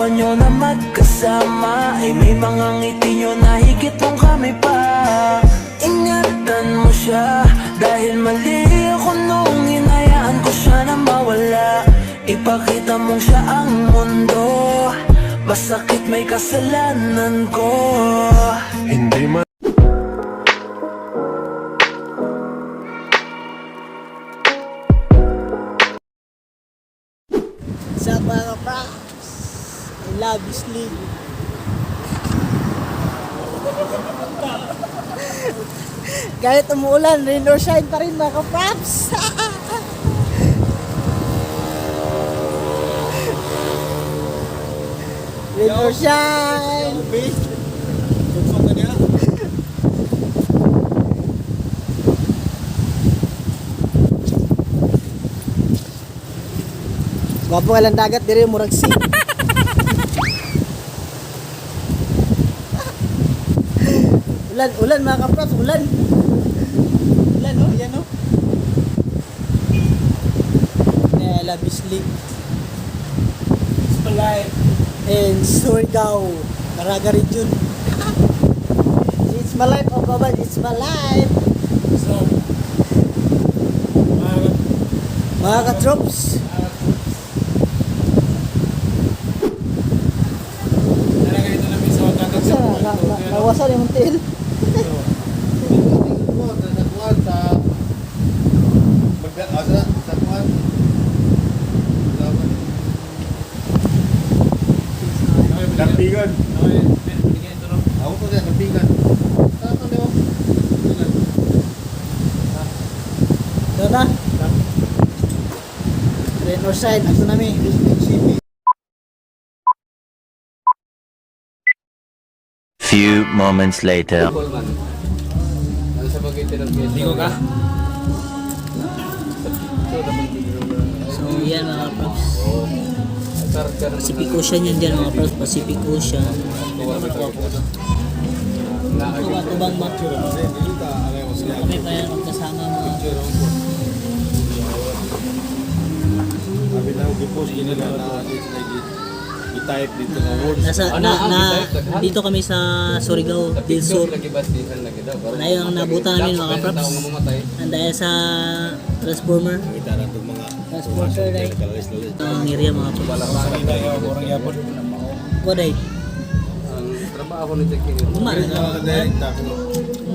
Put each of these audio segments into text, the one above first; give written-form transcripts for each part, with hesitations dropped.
buwan nyo na magkasama, ay may mga ngiti nyo na higit mong kami pa. Ingatan mo siya, dahil mali ako nung hinayaan ko siya na mawala. Ipakita mong siya ang mundo, masakit may kasalanan ko. Hindi man Sa mga props, I love you, Slim. Kahit umuulan, rain or shine pa rin mga props. Rain or shine. Gwapo nga lang dagat, diri murag sea. Ulan mga kaprops, ulan. Ulan oh, yan oh. Nela Bislig. Spalay. And Surigao, Caraga region. It's my life, oh babad, it's my life. So, mga katrops. Nawasan yung tail. Lampigan. Ako po din, lampigan. Saan mo? Doon na. Rain or shine, ito namin. Few moments later. Ligo ka? So yan mga props. Pacific Ocean yan dyan mga props. Pacific Ocean. Tubang mat. Kami pa yan magkasama mga Sabi na yung post nila na i-type dito na words. Dito kami sa Surigao del Sur. Na yung nabutan namin mga props. Dahil sa transformer. Transporter dahil. Ang area mga props. Koday. Trabaho ni Tekin.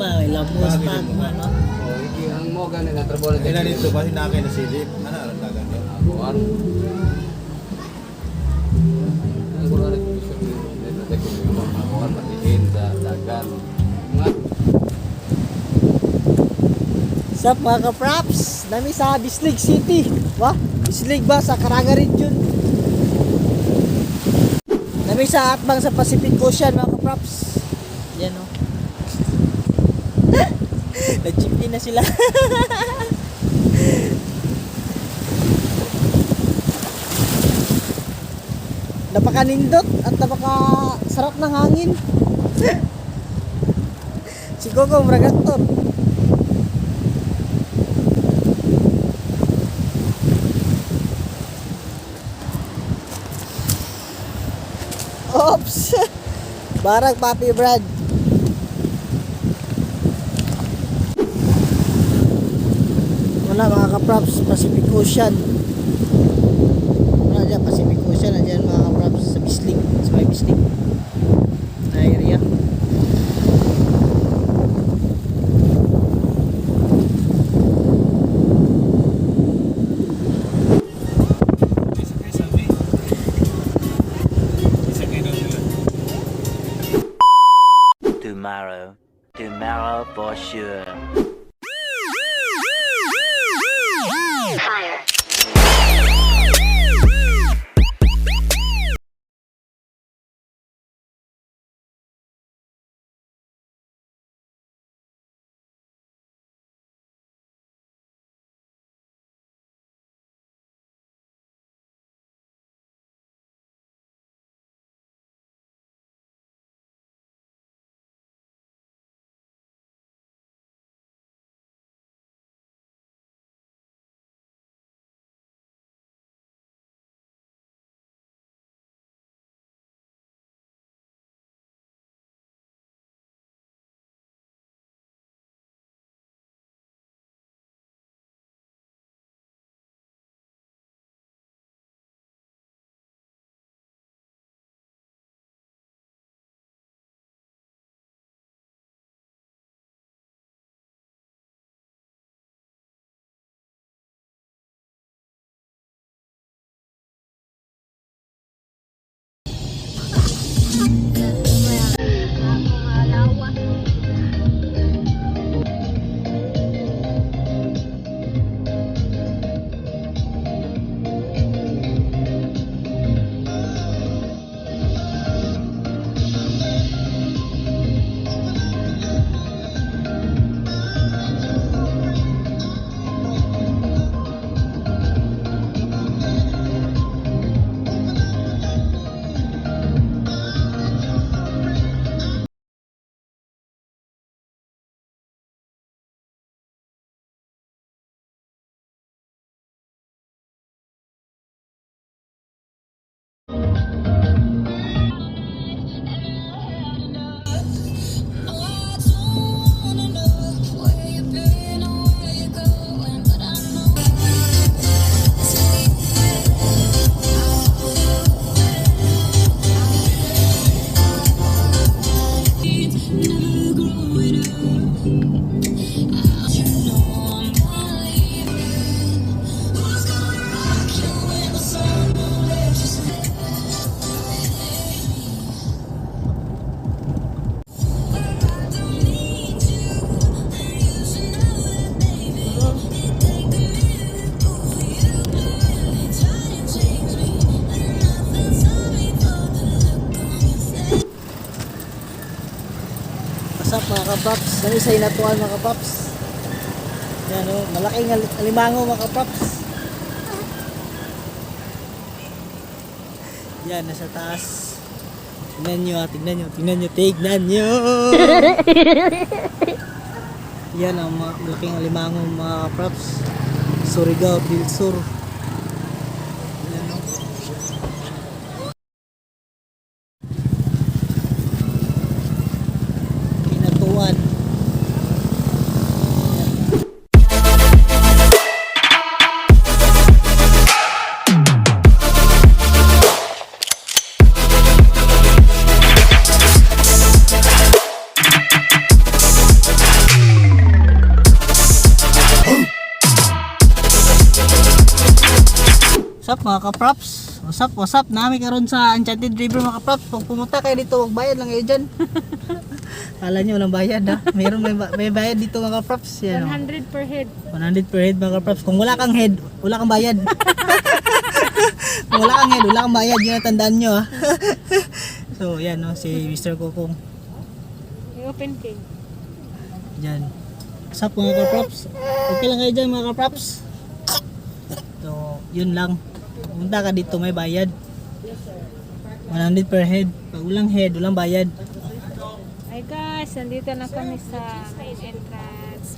May lamos pa. Ang mo ganin na trabaho ni Tekin. Kailan dito ba hinakay na silip? Ano ang dagan doon? Aguan. Ang kuno rin gusto ni Tekin yung mga patihin sa dagan. Sup mga ka-props? Nami sa Bislig City. Wah, Bislig ba? Sa Caraga region. Nami sa Atbang sa Pacific Ocean mga ka-props. Yan o. Nag-chip in na sila. Napakanindot at napakasarap ng hangin. Si Gogo Mragator. Oops! Barang Papi Brad. Wala mga ka-props, Pacific Ocean. Wala dyan, Pacific Ocean. Nandiyan mga ka-props sa Bislig. Sa may Bislig na area. Tomorrow for sure. What's up mga kapaps? Nani sa inatuan mga kapaps? Yan o, malaking alimango mga kapaps. Yan, nasa taas. Tignan nyo ha, tignan nyo, tignan nyo, tignan nyo! Yan ang malaking alimango mga kapaps. Surigao del Sur. Yan o. Inatuan. What's up mga kaprops? What's up? Nami karon sa Enchanted River mga kaprops. Pag pumunta kayo dito, magbayad lang kayo dyan. Kala nyo walang bayad ha. Meron may bayad dito mga kaprops. Yan, 100 per head. 100 per head mga kaprops. Kung wala kang head, wala kang bayad. Kung wala kang head, wala kang bayad. Yun ang tandaan nyo ha. So yan no, si Mr. Kokong. May open cake. Dyan. What's up mga kaprops? Okay lang kayo dyan mga kaprops. So yun lang. Punta ka dito, may bayad. 100 per head. Pag walang head, walang bayad. Hi guys, nandito na kami sa main entrance.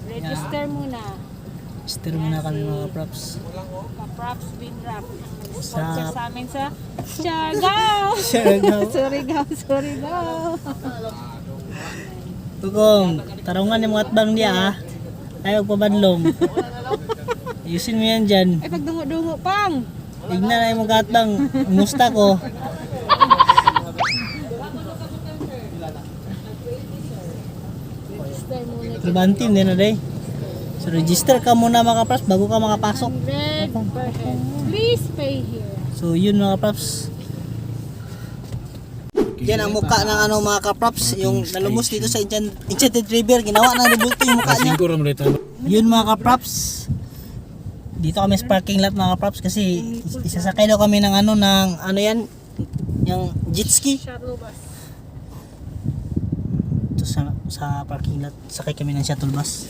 Register muna. Register muna kami mga props. Ka-props bin wrap. Sa Sponsor sa amin sa Siargao. Siargao. Surigao. Tukong, tarungan yung mga atbang niya ha. Ayaw pabanlong. Ayusin mo yan dyan. Ay, pagdungo-dungo pang. Tignan na yung mga atbang. Musta ko. Register muna. Tribantin din na day. So register ka muna mga props bago ka makapasok. 100 per head. Please pay here. So yun mga props. Yan ang mukha ng ano mga kaprops, yung nalumos dito sa Enchanted River, ginawa na rebulto yung mukha niya. Yun mga kaprops. Dito kami sa parking lot mga kaprops kasi isasakay daw kami ng ano yan, yung jet ski. Shuttle bus. Ito sa parking lot, sakay kami ng shuttle bus.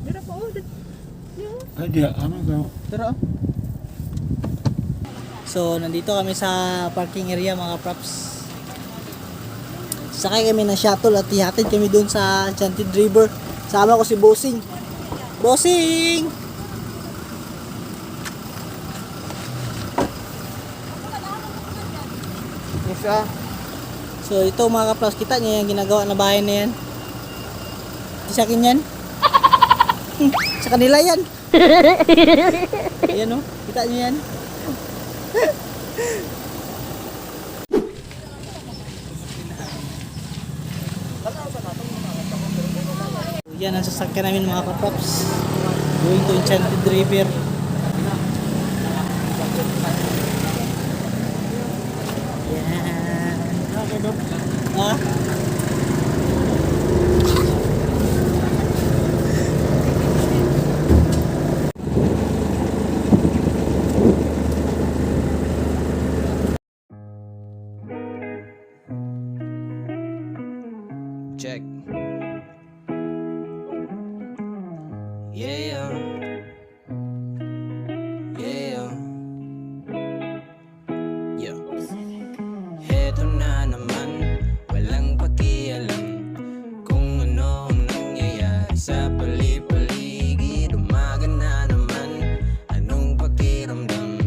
Pero po, Pero so nandito kami sa parking area mga props. Sakay kami ng shuttle at ihatid kami doon sa Enchanted River. Sama ko si Bossing. Bossing! So ito mga kaprops, kita niyo yung ginagawa na bahay na yan. Di sa akin yan. Sa kanila yan. Ayan o, kita niyo yan. Yan ang sasakyan namin mga kaprops, going to Enchanted River. bro. Ah? Check. Yeah. Yeah. Yeah. Heto na naman, walang pakialam kung ano ang nangyayari sa pali-paligid. Umaga na naman, anong pakiramdam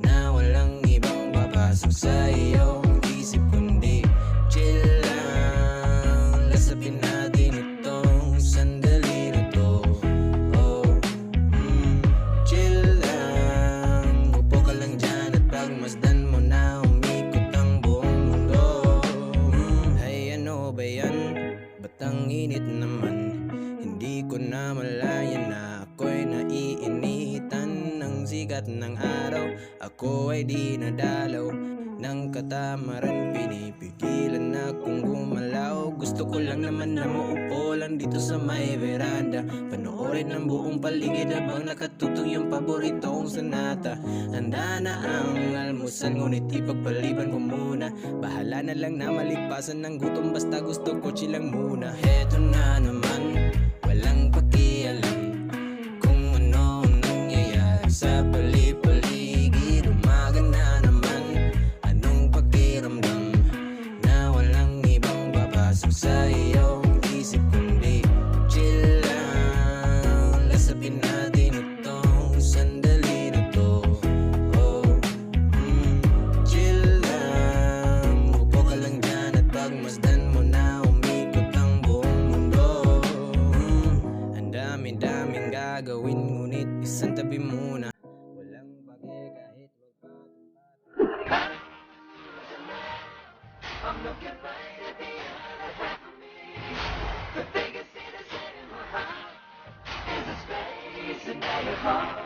na walang ibang papasok sa iyong isip kundi chill lang. Lasapin natin itong sandali na to. Oh, chill lang. Upo ka lang dyan at pagmasdan mo na umikot ang buong mundo. Ay ano ba yan? Ba't ang init naman? Hindi ko na malayan na ako'y naiinitan ng sikat ng araw. Ako ay di nadalaw ng katamaran, pinipigilan akong gumalaw. Gusto ko lang naman na maupo lang dito sa may veranda, panoorin ang buong paligid habang nakatutong yung paborito kong sonata. Handa na ang almusal, ngunit ipagpaliban ko muna. Bahala na lang na malipasan ng gutom, basta gusto ko chill lang muna. Heto na naman, walang pakialam kung ano ang nangyayari sa pali-paligid. Umaga na naman, anong pakiramdam na walang ibang papasok sa iyong isip kundi chill lang. Lasapin natin itong sandali na to. Oh, chill lang. Upo ka lang dyan at pagmasdan mo na umikot ang buong mundo. Ang dami-daming gagawin, ngunit isang tabi muna. Walang pake kahit magpatong-patong. I'm looking right at the other half of me. The thing is, see the shit in my heart is a space in your heart.